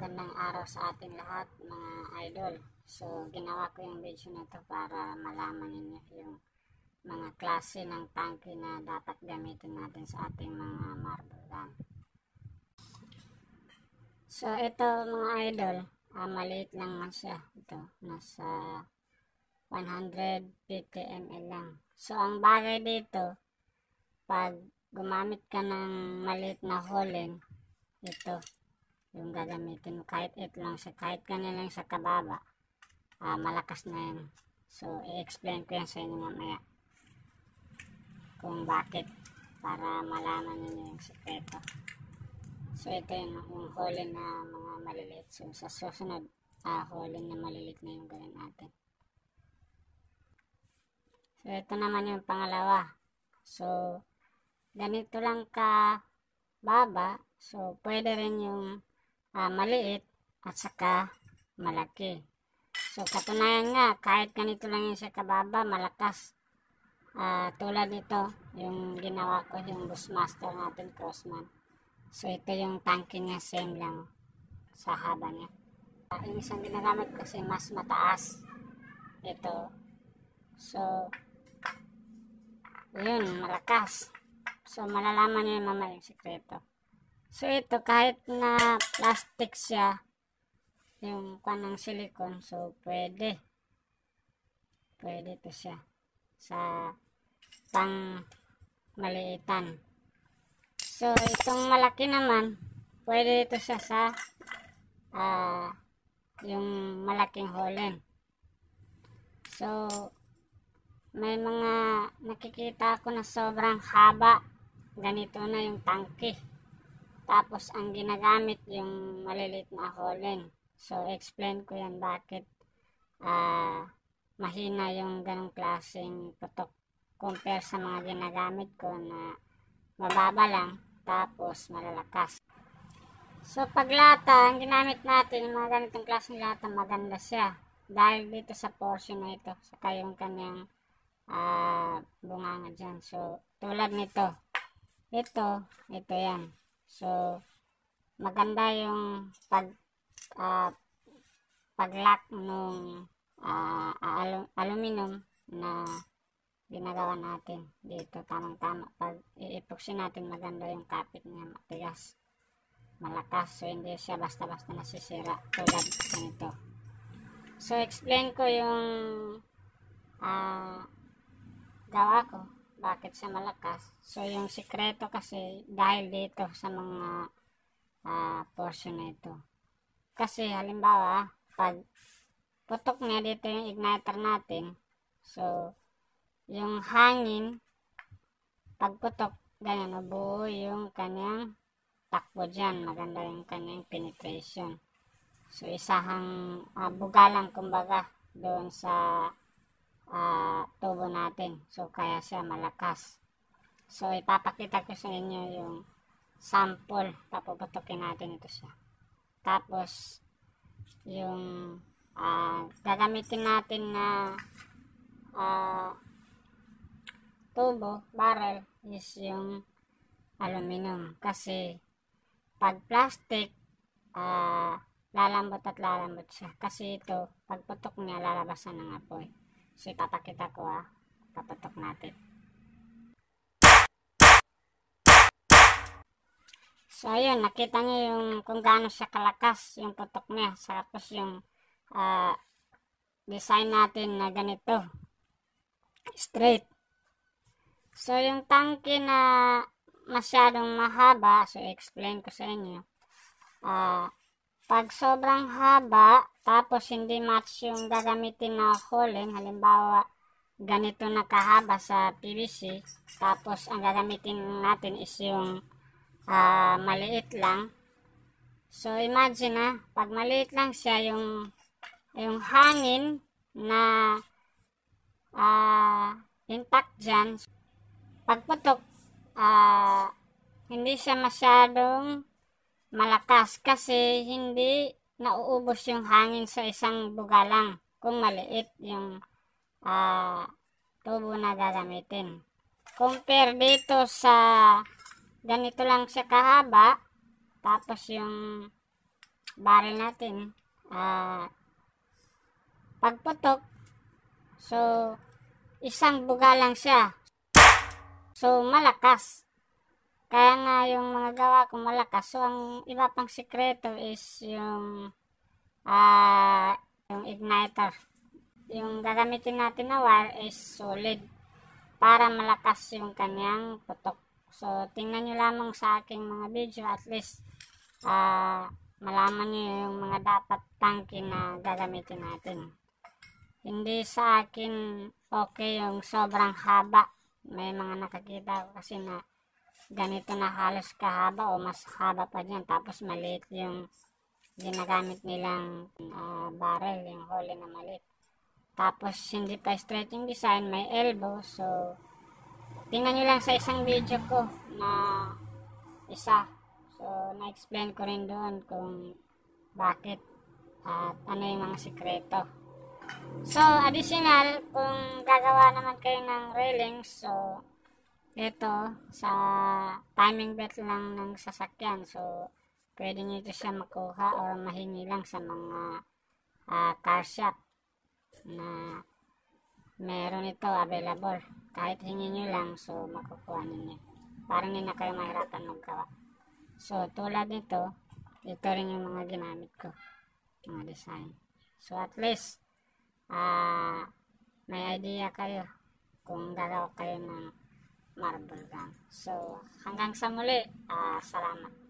Magandang araw sa ating lahat mga idol. So ginawa ko yung video na to para malaman ninyo yung mga klase ng tangke na dapat gamitin natin sa ating mga marble gun. So ito mga idol, maliit lang na siya. Ito nasa 150 ml lang. So ang bagay dito, pag gumamit ka ng maliit na holen, ito yung gagamitin mo. Kahit ito lang siya, kahit ganyan lang sa kababa, malakas na yan. So i-explain ko yan sa inyo mamaya kung bakit, para malaman niyo yung sekreto. So ito yung holen na mga maliliit. So sa susunod, holen na maliliit na yung gawin natin. So ito naman yung pangalawa. So ganito lang ka baba. So pwede rin yung maliit at saka malaki. So katunayan nga, kahit ganito lang yung sa kababa, malakas. Tulad nito, yung ginawa ko, yung Bushmaster natin, Crossman. So ito yung tangke niya, same lang sa haba niya. Yung isang ginagamit ko kasi mas mataas. Ito. So yun, malakas. So malalaman niyo mamaya yung sekreto. So ito, kahit na plastic siya, yung kanang silicone, so pwede ito siya sa pang maliitan. So itong malaki naman, pwede ito siya sa yung malaking holen. So may mga nakikita ako na sobrang haba, ganito na yung tangke. Tapos ang ginagamit yung maliliit na holen. So explain ko yan bakit mahina yung ganong klaseng putok compare sa mga ginagamit ko na mababa lang tapos malalakas. So pag lata, ang ginamit natin yung mga ganitong klaseng lata, maganda siya dahil dito sa portion na ito, saka yung kanyang bunganga dyan. So tulad nito, ito yan. So maganda yung pag-lock nung aluminum na ginagawa natin dito, tamang-tama. Pag i-epoxy natin, maganda yung kapit niya, matigas, malakas. So hindi siya basta-basta nasisira tulad nito. So explain ko yung gawa ko, bakit siya malakas. So yung sikreto kasi dahil dito sa mga portion na ito. Kasi halimbawa, pag putok niya dito yung igniter natin, so yung hangin, pag putok, ganyan, nabuo yung kanyang takbo dyan. Maganda yung kanyang penetration. So isahang bugalang kumbaga doon sa tubo natin. So kaya siya malakas. So ipapakita ko sa inyo yung sample. Papuputokin natin ito siya. Tapos yung gagamitin natin na tubo, barrel, is yung aluminum. Kasi pag plastic, lalambot at lalambot siya. Kasi ito, pag putok niya, lalabasan ng apoy. So ipapakita ko, paputok natin. So ayun, nakita niyo yung kung gaano siya kalakas yung putok niya. Tapos yung design natin na ganito, straight. So yung tangke na masyadong mahaba, so explain ko sa inyo. Pag sobrang haba, tapos hindi match yung gagamitin na holen, halimbawa ganito na kahaba sa PVC, tapos ang gagamitin natin is yung maliit lang. So imagine pag maliit lang siya, yung hangin na intact dyan, pagputok, hindi siya masyadong malakas kasi hindi nauubos yung hangin sa isang bugalang kung maliit yung tubo na gagamitin. Compare dito sa ganito lang siya kahaba, tapos yung barrel natin, pagputok, so isang buga lang siya. So malakas. Kaya nga yung mga gawa ko malakas. So ang iba pang sikreto is yung igniter. Yung gagamitin natin na wire is solid para malakas yung kanyang putok. So tingnan nyo lamang sa aking mga video, at least malaman nyo yung mga dapat tangke na gagamitin natin. Hindi sa akin okay yung sobrang haba. May mga nakakita ko kasi na ganito na halos kahaba o mas haba pa dyan, tapos maliit yung ginagamit nilang barrel, yung hole na maliit. Tapos hindi pa straight yung design, may elbow. So tingnan nyo lang sa isang video ko na isa. So na-explain ko rin doon kung bakit at ano yung mga sikreto. So additional, kung gagawa naman kayo ng railings, so ito sa timing belt lang ng sasakyan. So pwede nyo ito siya makuha o mahingi lang sa mga car shop na meron ito available. Kahit hingi nyo lang, so makukuha ninyo. Parang hindi na kayo mahirapan maggawa. So tulad nito, ito rin yung mga ginamit ko, mga design. So at least may idea kayo kung gagawa kayo ng marble gun. So hanggang sa muli, salamat.